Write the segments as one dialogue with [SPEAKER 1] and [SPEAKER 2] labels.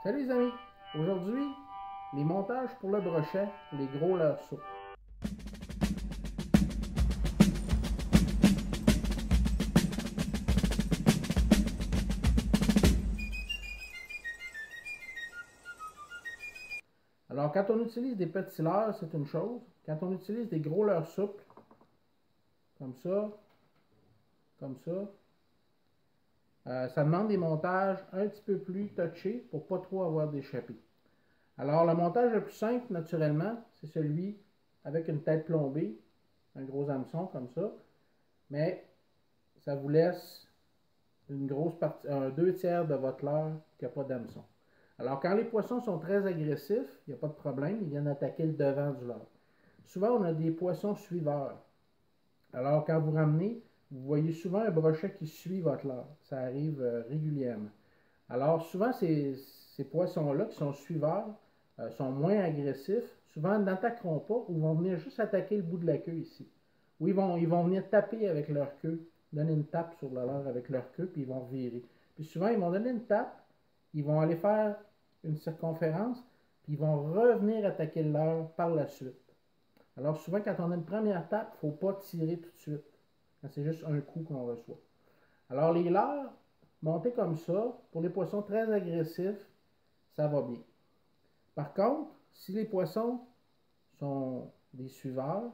[SPEAKER 1] Salut les amis! Aujourd'hui, les montages pour le brochet, les gros leurres souples. Alors, quand on utilise des petits leurres, c'est une chose. Quand on utilise des gros leurres souples, comme ça, ça demande des montages un petit peu plus touchés pour pas trop avoir d'échappée. Alors, le montage le plus simple, naturellement, c'est celui avec une tête plombée, un gros hameçon comme ça, mais ça vous laisse une grosse partie, un 2/3 de votre leurre qui n'a pas d'hameçon. Alors, quand les poissons sont très agressifs, il n'y a pas de problème, ils viennent attaquer le devant du leurre. Souvent, on a des poissons suiveurs. Alors, quand vous ramenez, vous voyez souvent un brochet qui suit votre leurre. Ça arrive régulièrement. Alors, souvent, ces poissons-là qui sont suiveurs sont moins agressifs. Souvent, ils n'attaqueront pas ou vont venir juste attaquer le bout de la queue ici. Ou ils vont venir taper avec leur queue, donner une tape sur le leurre avec leur queue, puis ils vont virer. Puis souvent, ils vont donner une tape, ils vont aller faire une circonférence, puis ils vont revenir attaquer le leurre par la suite. Alors souvent, quand on a une première tape, il ne faut pas tirer tout de suite. C'est juste un coup qu'on reçoit. Alors les leurres, montés comme ça, pour les poissons très agressifs, ça va bien. Par contre, si les poissons sont des suiveurs,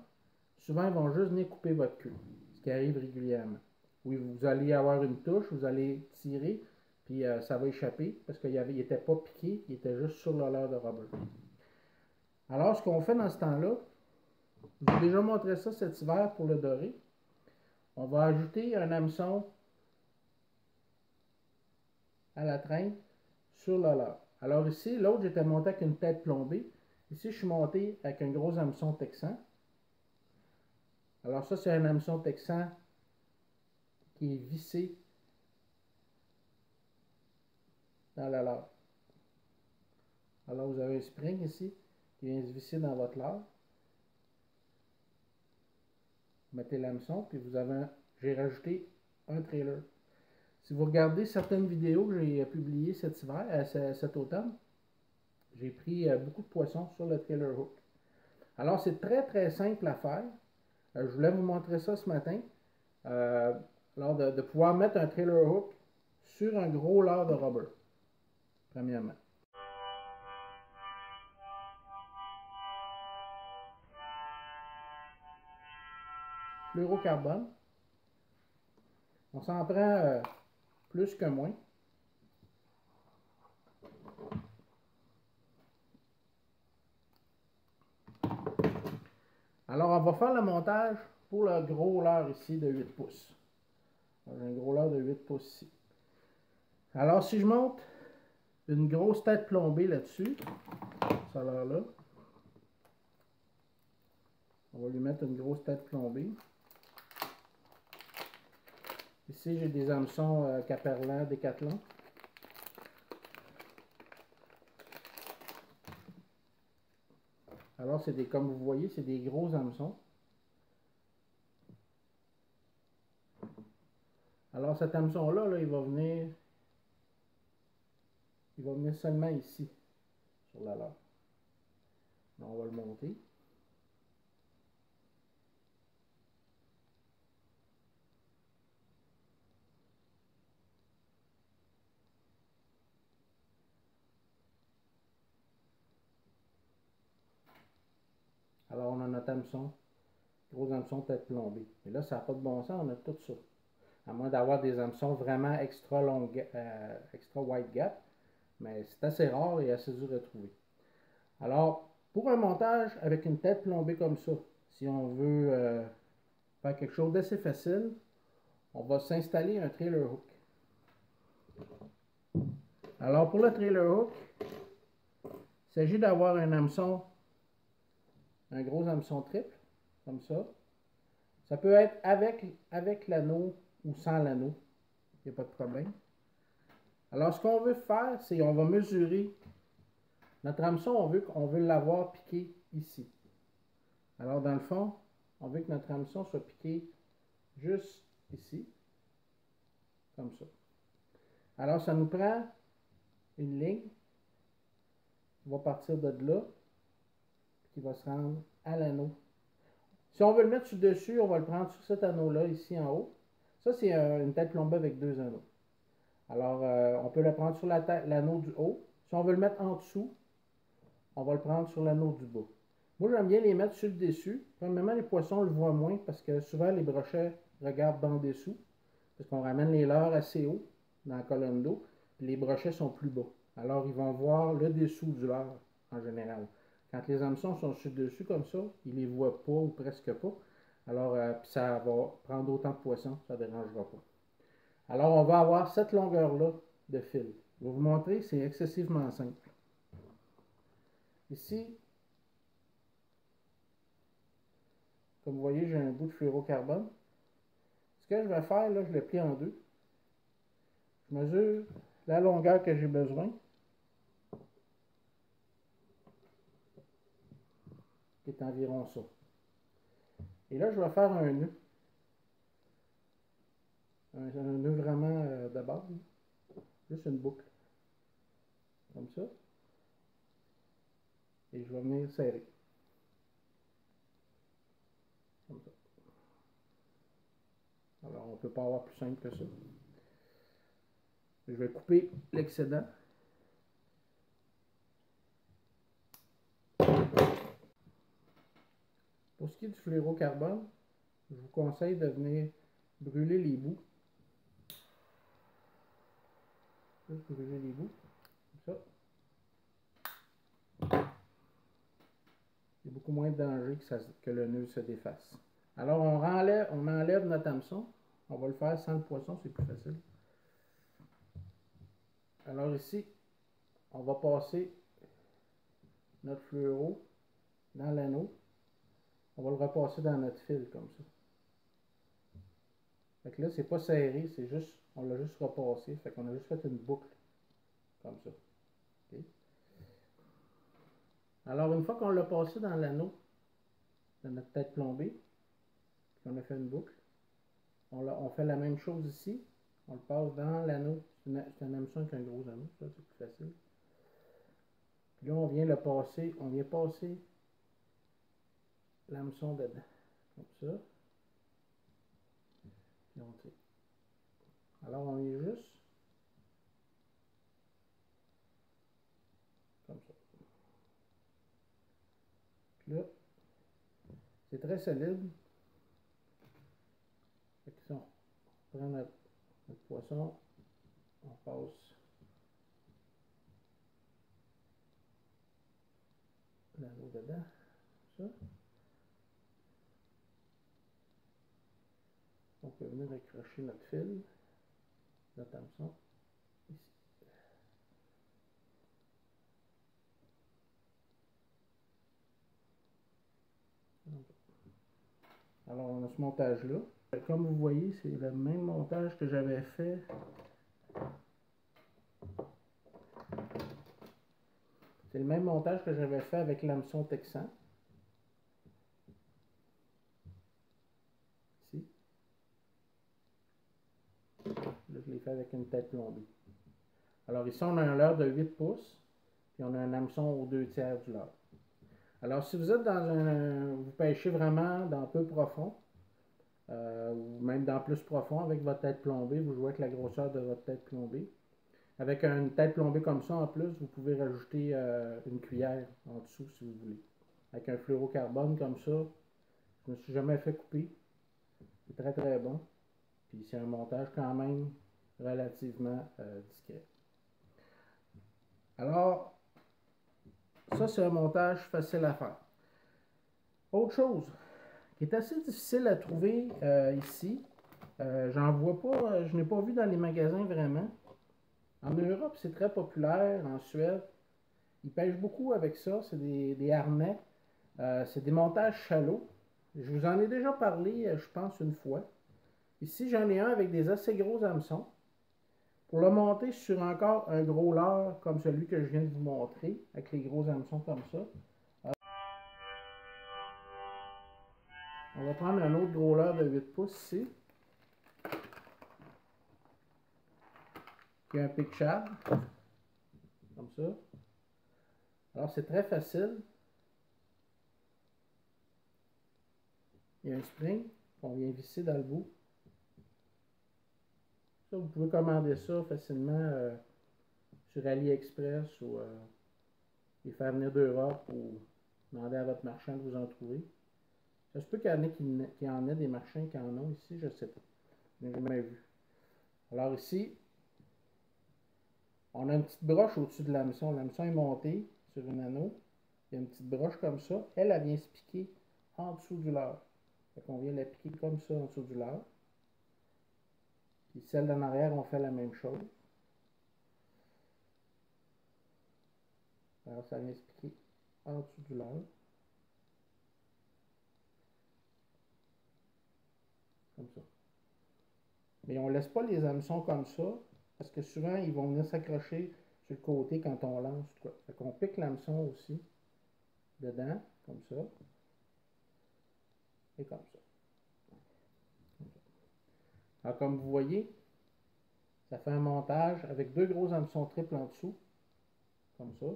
[SPEAKER 1] souvent ils vont juste venir couper votre queue, ce qui arrive régulièrement. Oui, vous allez avoir une touche, vous allez tirer, puis ça va échapper parce qu'il n'était pas piqué, il était juste sur le leurre de Robert. Alors, ce qu'on fait dans ce temps-là, je vous ai déjà montré ça cet hiver pour le doré. On va ajouter un hameçon à la traîne sur le leurre. Alors ici, l'autre, j'étais monté avec une tête plombée. Ici, je suis monté avec un gros hameçon texan. Alors ça, c'est un hameçon texan qui est vissé dans la leurre. Alors vous avez un spring ici qui vient se visser dans votre leurre. Vous mettez l'hameçon, puis j'ai rajouté un trailer. Si vous regardez certaines vidéos que j'ai publiées cet automne, j'ai pris beaucoup de poissons sur le trailer hook. Alors c'est très simple à faire. Je voulais vous montrer ça ce matin. Alors de pouvoir mettre un trailer hook sur un gros leurre de rubber, premièrement. Fluorocarbone. On s'en prend plus que moins. Alors, on va faire le montage pour le gros leurre ici de 8 pouces. J'ai un gros leurre de 8 pouces ici. Alors, si je monte une grosse tête plombée là-dessus, ce leurre-là, on va lui mettre une grosse tête plombée. Ici, j'ai des hameçons Caperlan, Décathlon. Alors, comme vous voyez, c'est des gros hameçons. Alors, cet hameçon-là, là, il va venir seulement ici, sur la leurre. On va le monter. Alors, on a notre hameçon, gros hameçon tête plombée. Et là, ça n'a pas de bon sens, on a tout ça. À moins d'avoir des hameçons vraiment extra wide gap, mais c'est assez rare et assez dur à trouver. Alors, pour un montage avec une tête plombée comme ça, si on veut faire quelque chose d'assez facile, on va s'installer un trailer hook. Alors, pour le trailer hook, il s'agit d'avoir un hameçon, un gros hameçon triple, comme ça. Ça peut être avec l'anneau ou sans l'anneau, il n'y a pas de problème. Alors, ce qu'on veut faire, c'est qu'on va mesurer notre hameçon, on veut l'avoir piqué ici. Alors, dans le fond, on veut que notre hameçon soit piqué juste ici, comme ça. Alors, ça nous prend une ligne va partir de là, qui va se rendre à l'anneau. Si on veut le mettre sur dessus, on va le prendre sur cet anneau-là, ici en haut. Ça, c'est une tête plombée avec 2 anneaux. Alors, on peut le prendre sur l'anneau du haut. Si on veut le mettre en dessous, on va le prendre sur l'anneau du bas. Moi, j'aime bien les mettre sur le dessus. Premièrement, les poissons, on le voit moins parce que souvent, les brochets regardent en dessous. Parce qu'on ramène les leurres assez haut dans la colonne d'eau. Les brochets sont plus bas. Alors, ils vont voir le dessous du leurre en général. Quand les hameçons sont sur le dessus comme ça, ils ne les voient pas ou presque pas. Alors, ça va prendre autant de poissons, ça ne dérangera pas. Alors, on va avoir cette longueur-là de fil. Je vais vous montrer, c'est excessivement simple. Ici, comme vous voyez, j'ai un bout de fluorocarbone. Ce que je vais faire, là, je le plie en deux. Je mesure la longueur que j'ai besoin. Qui est environ ça. Et là, je vais faire un nœud. Un nœud vraiment de base. Juste une boucle. Comme ça. Et je vais venir serrer. Comme ça. Alors, on ne peut pas avoir plus simple que ça. Je vais couper l'excédent. Pour ce qui est du fluorocarbone, je vous conseille de venir brûler les bouts. Juste brûler les bouts. Comme ça. Il y a beaucoup moins de danger que le nœud se défasse. Alors, on enlève notre hameçon. On va le faire sans le poisson, c'est plus facile. Alors ici, on va passer notre fluoro dans l'anneau. On va le repasser dans notre fil comme ça. Fait que là, c'est pas serré, c'est juste, on l'a juste repassé. Fait qu'on a juste fait une boucle comme ça. Okay. Alors, une fois qu'on l'a passé dans l'anneau de notre tête plombée, puis on a fait une boucle, on fait la même chose ici. On le passe dans l'anneau. C'est un hameçon avec un gros anneau, ça c'est plus facile. Puis là, on vient le passer, on vient passer l'hameçon dedans, comme ça. Puis on tire. Alors, on est juste comme ça. Puis là, c'est très solide. Fait que si on prend notre poisson, on passe l'anneau dedans, ça. On peut venir accrocher notre fil, notre hameçon, ici. Alors, on a ce montage-là. Comme vous voyez, c'est le même montage que j'avais fait. C'est le même montage que j'avais fait avec l'hameçon texan. Ici. Là, je l'ai fait avec une tête plombée. Alors ici, on a un leurre de 8 pouces, puis on a un hameçon aux 2/3 du leurre. Alors, si vous êtes vous pêchez vraiment dans peu profond, ou même dans plus profond avec votre tête plombée, vous jouez avec la grosseur de votre tête plombée. Avec une tête plombée comme ça, en plus, vous pouvez rajouter une cuillère en dessous si vous voulez. Avec un fluorocarbone comme ça, je ne me suis jamais fait couper. C'est très très bon. Puis c'est un montage quand même relativement discret. Alors, ça c'est un montage facile à faire. Autre chose qui est assez difficile à trouver ici, j'en vois pas, je n'ai pas vu dans les magasins vraiment. En Europe, c'est très populaire, en Suède. Ils pêchent beaucoup avec ça, c'est des harnais. C'est des montages chalots. Je vous en ai déjà parlé, je pense, une fois. Ici, j'en ai un avec des assez gros hameçons. Pour le monter sur encore un gros leurre comme celui que je viens de vous montrer, avec les gros hameçons comme ça. On va prendre un autre gros leurre de 8 pouces ici. Qui a un pic shad. Comme ça. Alors c'est très facile. Il y a un spring qu'on vient visser dans le bout. Ça, vous pouvez commander ça facilement sur AliExpress ou les faire venir d'Europe ou demander à votre marchand de vous en trouver. Ça se peut qu'il y en ait qui en ait des marchands qui en ont ici, je ne sais pas. Je n'ai jamais vu. Alors ici, on a une petite broche au-dessus de l'hameçon. L'hameçon est monté sur une anneau. Il y a une petite broche comme ça. Elle vient se piquer en dessous du leurre. Fait qu'on vient la piquer comme ça en dessous du leurre. Puis celle d'en arrière, on fait la même chose. Alors ça vient se piquer en dessous du leurre. Comme ça. Mais on ne laisse pas les hameçons comme ça, parce que souvent, ils vont venir s'accrocher sur le côté quand on lance. Fait qu'on pique l'hameçon aussi, dedans, comme ça, et comme ça. Alors, comme vous voyez, ça fait un montage avec deux gros hameçons triples en dessous, comme ça.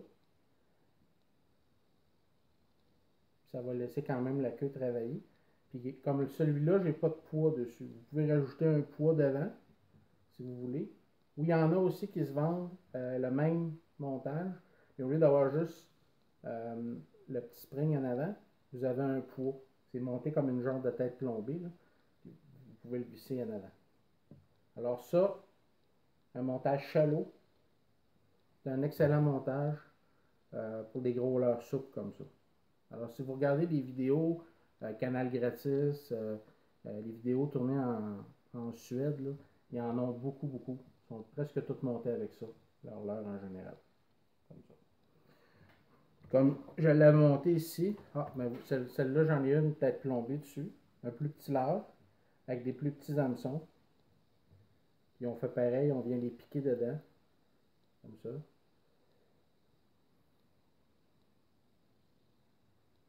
[SPEAKER 1] Ça va laisser quand même la queue travailler. Puis comme celui-là, j'ai pas de poids dessus. Vous pouvez rajouter un poids devant, si vous voulez. Ou il y en a aussi qui se vendent le même montage. Et au lieu d'avoir juste le petit spring en avant, vous avez un poids. C'est monté comme une genre de tête plombée, là. Vous pouvez le visser en avant. Alors ça, un montage shallow, c'est un excellent montage pour des gros leurres souples comme ça. Alors si vous regardez des vidéos Canal Gratis, les vidéos tournées en Suède, là, il y en a beaucoup, beaucoup. Ils sont presque toutes montées avec ça, leur leurre en général. Comme ça. Comme je l'ai monté ici, celle-là, j'en ai une tête plombée dessus. Un plus petit leurre, avec des plus petits hameçons. Puis on fait pareil, on vient les piquer dedans. Comme ça.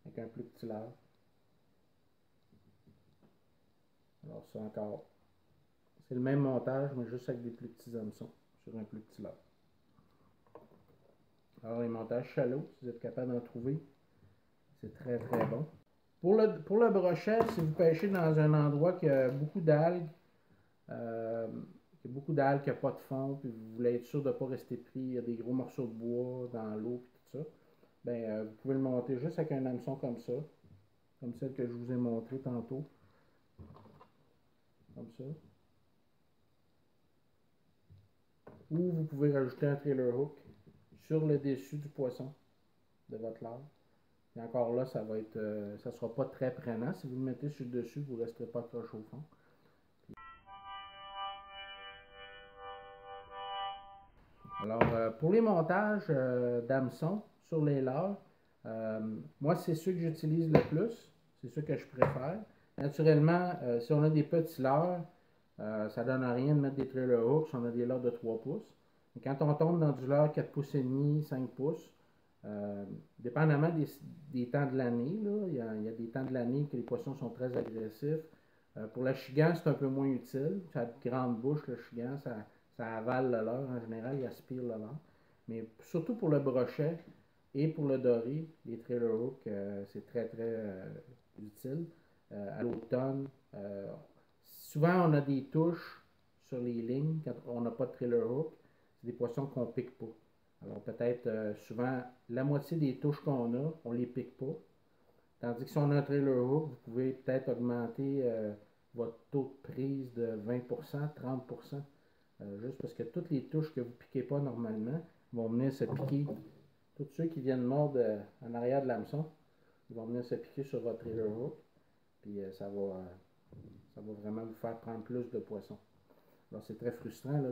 [SPEAKER 1] Avec un plus petit leurre. Alors ça encore. C'est le même montage, mais juste avec des plus petits hameçons sur un plus petit leurre. Alors les montages shallow, si vous êtes capable d'en trouver, c'est très très bon. Pour le brochet, si vous pêchez dans un endroit qui a beaucoup d'algues, qui n'a pas de fond, puis vous voulez être sûr de ne pas rester pris, il y a des gros morceaux de bois dans l'eau, puis tout ça, ben, vous pouvez le monter juste avec un hameçon comme ça, comme celle que je vous ai montré tantôt. Comme ça. Ou vous pouvez rajouter un trailer hook sur le dessus du poisson de votre leurre. Et encore là, ça ne sera pas très prenant. Si vous le mettez sur le dessus, vous ne resterez pas accroché au fond. Alors, pour les montages d'hameçons sur les leurres, moi, c'est ceux que j'utilise le plus. C'est ceux que je préfère. Naturellement, si on a des petits leurres, ça ne donne rien de mettre des trailer hooks si on a des leurres de 3 pouces. Et quand on tombe dans du leurre 4 pouces et demi, 5 pouces, dépendamment des temps de l'année, il y a des temps de l'année que les poissons sont très agressifs. Pour la chigan, c'est un peu moins utile. Ça a de grandes bouches, le chigan, ça avale le leurre en général, il aspire le leurre. Mais surtout pour le brochet et pour le doré, les trailer hooks, c'est très très utile. À l'automne, souvent on a des touches sur les lignes quand on n'a pas de trailer hook. C'est des poissons qu'on ne pique pas. Alors peut-être souvent la moitié des touches qu'on a, on ne les pique pas. Tandis que si on a un trailer hook, vous pouvez peut-être augmenter votre taux de prise de 20%, 30%. Juste parce que toutes les touches que vous ne piquez pas normalement vont venir se piquer. Tous ceux qui viennent mordre en arrière de l'hameçon, ils vont venir se piquer sur votre trailer hook. Puis ça va vraiment vous faire prendre plus de poissons. Alors c'est très frustrant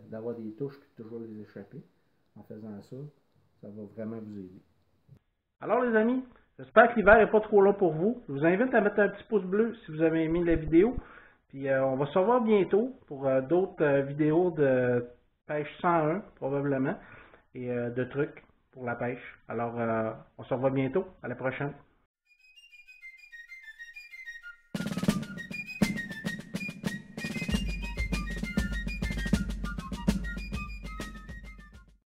[SPEAKER 1] d'avoir des touches et de toujours les échapper. En faisant ça, ça va vraiment vous aider. Alors les amis, j'espère que l'hiver n'est pas trop long pour vous. Je vous invite à mettre un petit pouce bleu si vous avez aimé la vidéo. Puis on va se revoir bientôt pour d'autres vidéos de pêche 101 probablement et de trucs pour la pêche. Alors on se revoit bientôt. À la prochaine.